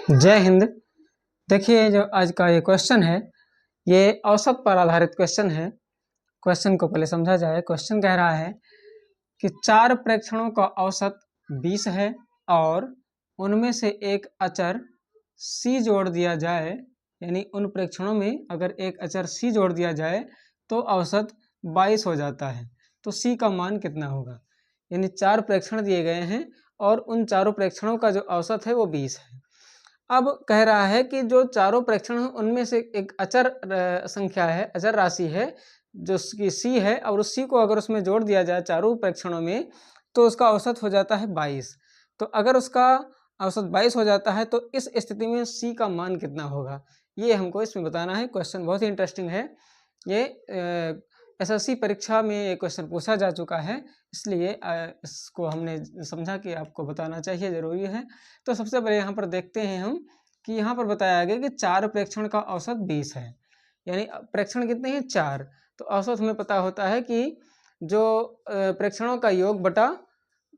जय हिंद। देखिए, जो आज का ये क्वेश्चन है ये औसत पर आधारित क्वेश्चन है। क्वेश्चन को पहले समझा जाए। क्वेश्चन कह रहा है कि 4 प्रेक्षणों का औसत 20 है और उनमें से एक अचर c जोड़ दिया जाए, यानी उन प्रेक्षणों में अगर एक अचर c जोड़ दिया जाए तो औसत 22 हो जाता है। तो c का मान कितना होगा? यानी 4 प्रेक्षण दिए गए हैं और उन चारों प्रेक्षणों का जो औसत है वो 20 है। अब कह रहा है कि जो चारों प्रेक्षण हैं उनमें से एक अचर संख्या है, अचर राशि है जो कि c है, और उस c को अगर उसमें जोड़ दिया जाए चारों प्रेक्षणों में तो उसका औसत हो जाता है 22। तो अगर उसका औसत 22 हो जाता है तो इस स्थिति में c का मान कितना होगा, ये हमको इसमें बताना है। क्वेश्चन बहुत ही इंटरेस्टिंग है। ये एसएससी परीक्षा में ये क्वेश्चन पूछा जा चुका है, इसलिए इसको हमने समझा कि आपको बताना चाहिए, ज़रूरी है। तो सबसे पहले यहाँ पर देखते हैं हम कि यहाँ पर बताया गया कि 4 प्रेक्षण का औसत 20 है, यानी प्रेक्षण कितने हैं? 4। तो औसत हमें पता होता है कि जो प्रेक्षणों का योग बटा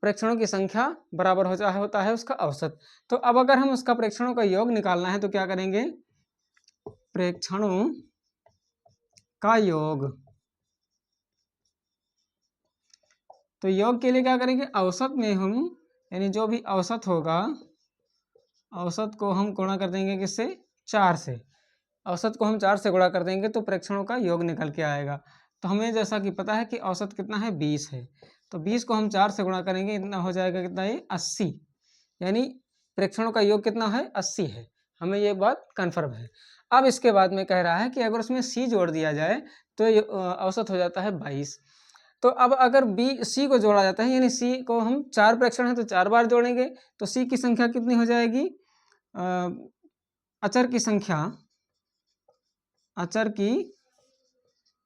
प्रेक्षणों की संख्या बराबर होता है उसका औसत। तो अब अगर हम उसका प्रेक्षणों का योग निकालना है तो क्या करेंगे? प्रेक्षणों का योग, तो योग के लिए क्या करेंगे? औसत में हम, यानी जो भी औसत होगा, औसत को हम गुणा कर देंगे किससे? 4 से। औसत को हम 4 से गुणा कर देंगे तो प्रेक्षणों का योग निकल के आएगा। तो हमें जैसा कि पता है कि औसत कितना है? 20 है। तो 20 को हम 4 से गुणा करेंगे, इतना हो जाएगा कितना? ये 80। यानी प्रेक्षणों का योग कितना है? 80 है। हमें ये बात कन्फर्म है। अब इसके बाद में कह रहा है कि अगर उसमें c जोड़ दिया जाए तो ये औसत हो जाता है 22। तो अब अगर c को जोड़ा जाता है, यानी c को हम 4 प्रेक्षण है तो 4 बार जोड़ेंगे तो c की संख्या कितनी हो जाएगी? अचर की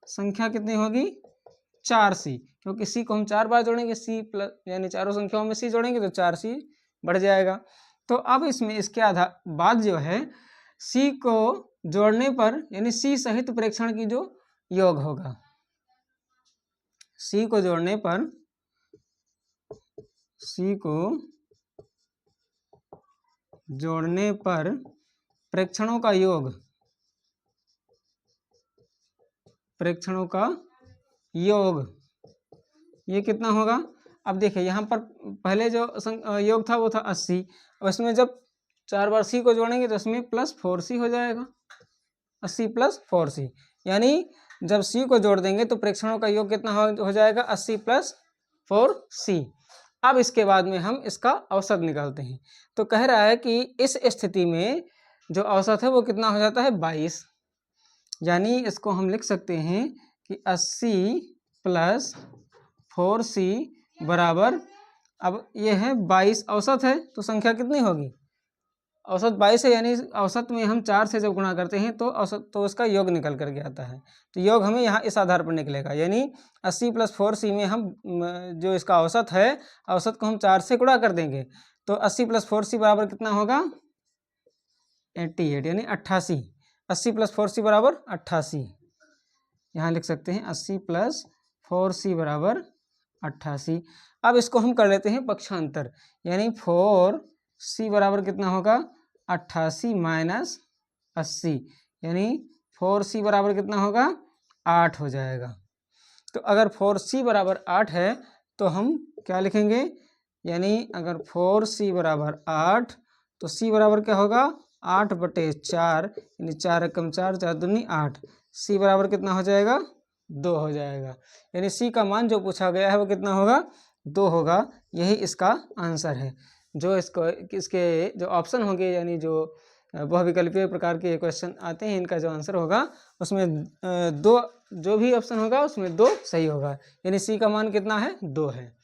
संख्या कितनी होगी? 4c, क्योंकि c को हम 4 बार जोड़ेंगे, c प्लस यानी चारों संख्याओं में c जोड़ेंगे तो 4c बढ़ जाएगा। तो अब इसमें इसके आधार बाद जो है c को जोड़ने पर, यानी c सहित प्रेक्षण की जो योग होगा, c को जोड़ने पर प्रेक्षणों का योग ये कितना होगा? अब देखिए यहाँ पर पहले जो योग था वो था 80, और इसमें जब 4 बार c को जोड़ेंगे तो इसमें प्लस 4c हो जाएगा। 80 प्लस 4c, यानी जब c को जोड़ देंगे तो प्रेक्षणों का योग कितना हो जाएगा? 80 प्लस 4c। अब इसके बाद में हम इसका औसत निकालते हैं। तो कह रहा है कि इस स्थिति में जो औसत है वो कितना हो जाता है? 22। यानी इसको हम लिख सकते हैं कि 80 प्लस 4c बराबर, अब ये है 22 औसत है तो संख्या कितनी होगी? औसत 22 है, यानी औसत में हम 4 से जब गुणा करते हैं तो औसत तो उसका योग निकल करके आता है। तो योग हमें यहाँ इस आधार पर निकलेगा, यानी 80 प्लस 4c में हम जो इसका औसत है, औसत को हम 4 से गुणा कर देंगे तो 80 प्लस 4c बराबर कितना होगा? 88, यानी 88। 80 प्लस 4c बराबर 88, यहाँ लिख सकते हैं 80 प्लस 4c बराबर 88। अब इसको हम कर लेते हैं पक्षांतर, यानी 4c बराबर कितना होगा? 88 माइनस 80, यानी 4c बराबर कितना होगा? 8 हो जाएगा। तो अगर 4c बराबर 8 है तो हम क्या लिखेंगे? यानी अगर 4c बराबर 8 तो c बराबर क्या होगा? 8/4, यानी 4 एकम 4, 4 दूनी 8। c बराबर कितना हो जाएगा? 2 हो जाएगा। यानी c का मान जो पूछा गया है वो कितना होगा? 2 होगा। यही इसका आंसर है। जो इसके जो ऑप्शन होंगे, यानी जो बहुविकल्पीय प्रकार के क्वेश्चन आते हैं, इनका जो आंसर होगा उसमें 2, जो भी ऑप्शन होगा उसमें 2 सही होगा, यानी c का मान कितना है? 2 है।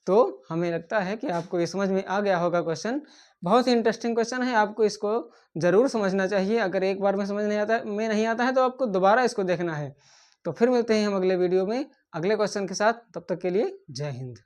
तो हमें लगता है कि आपको ये समझ में आ गया होगा क्वेश्चन। बहुत ही इंटरेस्टिंग क्वेश्चन है, आपको इसको ज़रूर समझना चाहिए। अगर एक बार में समझ नहीं आता है तो आपको दोबारा इसको देखना है। तो फिर मिलते हैं हम अगले वीडियो में अगले क्वेश्चन के साथ। तब तक के लिए जय हिंद।